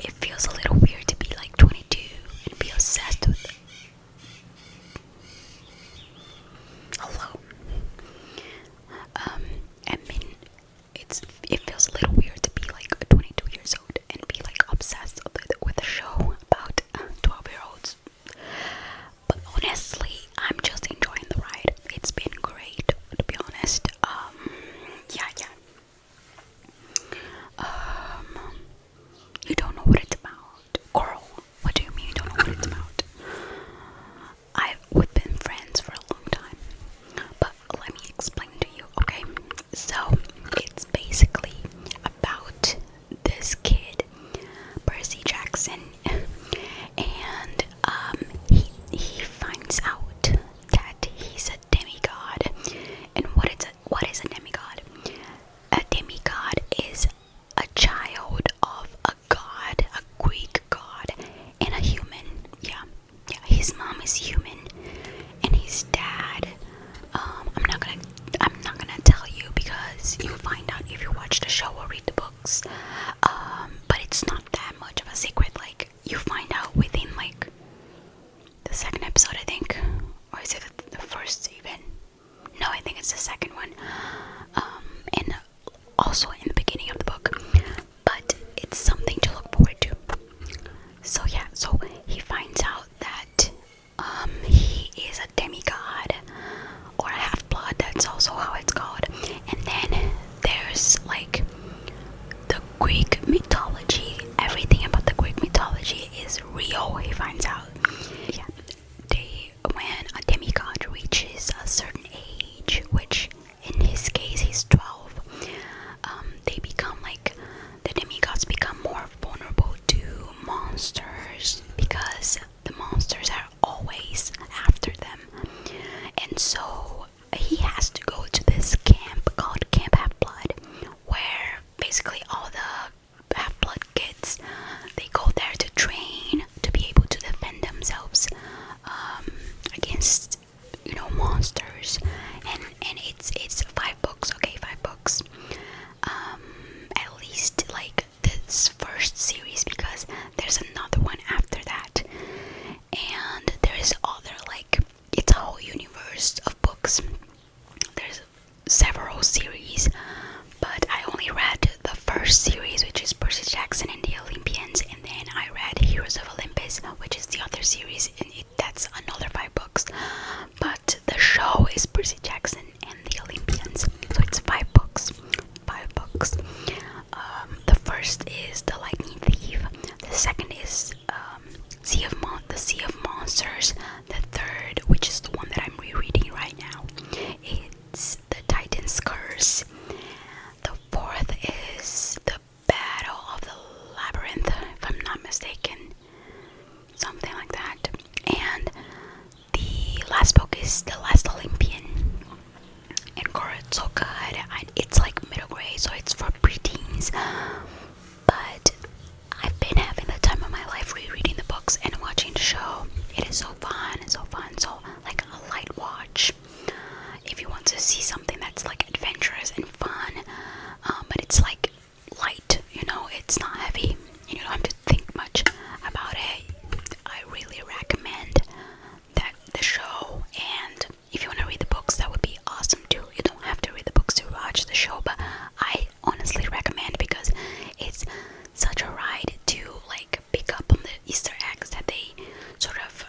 it feels a little weird to be like 22 and be obsessed with. Hello. I mean, it feels a little weird to be like 22 years old and be like obsessed with a show about 12-year-olds. But honestly, I'm just enjoying the ride. It's been great, to be honest. Yeah. You don't know what it's about, girl. What do you mean you don't know what it's about? We've been friends for a long time, but let me explain to you, okay? So it's basically about this kid, Percy Jackson, and he finds out that he's a demigod. And what is a demigod? A demigod is a child of a god, a Greek god, and a human. Yeah. His mom is human, and his dad. I'm not gonna tell you because you'll find out if you watch the show or read the books. But it's not that much of a secret. Like, you find out within like the second episode, I think, or is it the first even? No, I think it's the second one. And also in the beginning of the book. But it's something to look forward to. So yeah, so he finds out that he is a demigod or a half-blood. That's also how it's called. And then there's like the Greek mythology. Everything about the Greek mythology is real, he finds out. Yeah, when a demigod reaches a certain age, which in his case he's 12, they become like, the demigods become more vulnerable to monsters because the monsters are always after them. And so he has to go to this camp called Camp Half-Blood, where basically all the Half-Blood kids, they go there to train to be able to defend themselves against, monsters. And it's 5 books, okay, 5 books. At least like this first series, because there's another one after that. And there's other, like, it's a whole universe of books. There's several series, but I only read the first series, which is Percy Jackson and the Olympians, and then I read Heroes of Olympus, which is the other series, and that's another 5 books. But the show is Percy Jackson and the Olympians, so it's 5 books. 5 books. The first is The Lightning Thief. The second is the Sea of Monsters. The third, which is the one that I'm rereading right now, it's The Titan's Curse. The fourth is The Battle of the Labyrinth, if I'm not mistaken. Something like that. And the last book is The Last Olympian. And girl, it's so good. It's like middle grade, so it's for preteens. But I've been having the time of my life rereading the books and watching the show. It is so fun, so like a light watch. If you want to see something that's like adventurous and fun, but it's like light, it's not heavy, and you don't have to think much about it. I really recommend the show, and if you want to read the books, that would be awesome too. You don't have to read the books to watch the show, but I honestly recommend, because it's such a ride to like pick up on the Easter eggs that they sort of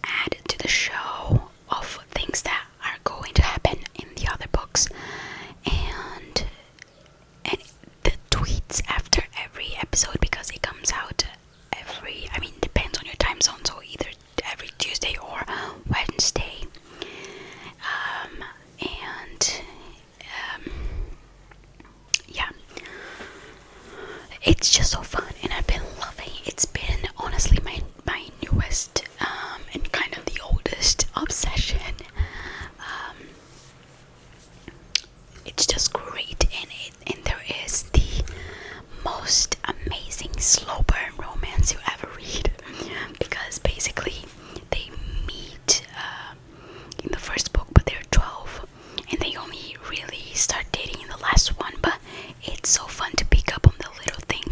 add to the show of things that are going to happen in the other books, and the tweets after every episode, because it comes out depends on your time zone, so either every Tuesday or Wednesday. Yeah, it's just so fun, and I've been loving. It's been honestly my newest and kind of the oldest obsession. It's just great, and there is the most amazing slow burn romance you ever read, because basically they meet in the first book, but they're 12, and they only really start dating in the last one. But it's so fun to pick up on the little things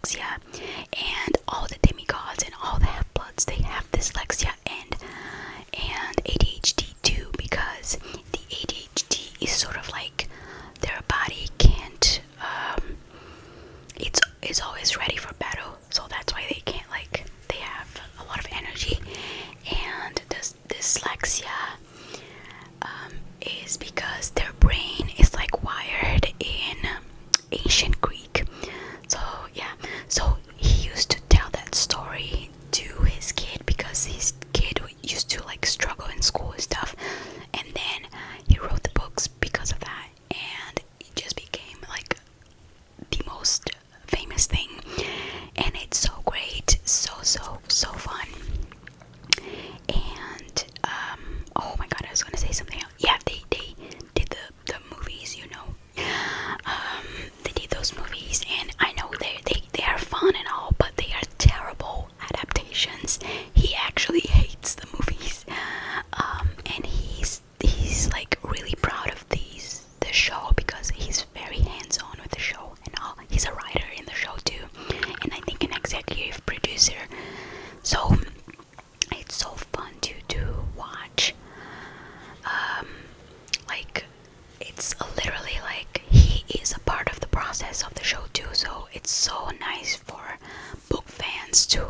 dyslexia, and all the demigods and all the half-bloods, they have dyslexia and ADHD too, because the ADHD is sort of like their body can't it's always ready for battle, so that's why they can't, like, they have a lot of energy. And this dyslexia is because their brain is like wired in ancient Greek. So yeah, so he used to tell that story to his kid because his kid used to like struggle in school and stuff, and then he wrote the books because of that, and it just became like the most famous thing. And it's so great, so fun. And oh my god, I was gonna say something else. Yeah, they did the movies, you know. They did those movies, and I know they are fun and all, but they are terrible adaptations. He actually hates the movies, and he's like really proud of the show because he's very hands-on with the show and all. He's a writer in the show too, and I think an executive producer. So it's so fun to watch. Like, it's literally like he is a part of the process of the show too, so it's so nice for book fans to